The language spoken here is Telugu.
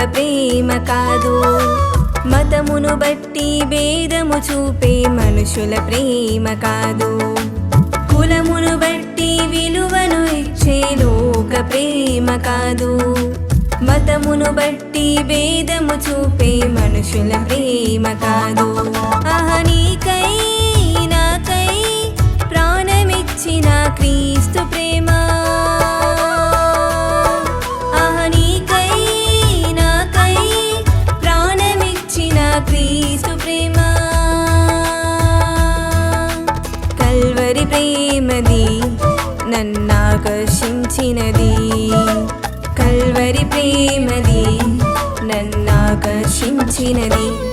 ప్రేమ కాదు. మతమును బట్టి భేదము చూపే మనుషుల ప్రేమ కాదు. కులమును బట్టి విలువను ఇచ్చే లోక ప్రేమ కాదు. మతమును బట్టి భేదము చూపే మనుషుల ప్రేమ కాదు. నీకై నాకై ప్రాణమిచ్చిన క్రీస్తు ప్రేమ. నీకై నాకై ప్రాణమిచ్చిన క్రీస్తు ప్రేమ. కల్వరి ప్రేమది నన్నాకర్షించినది. కల్వరి ప్రేమది నన్నాకర్షించినది.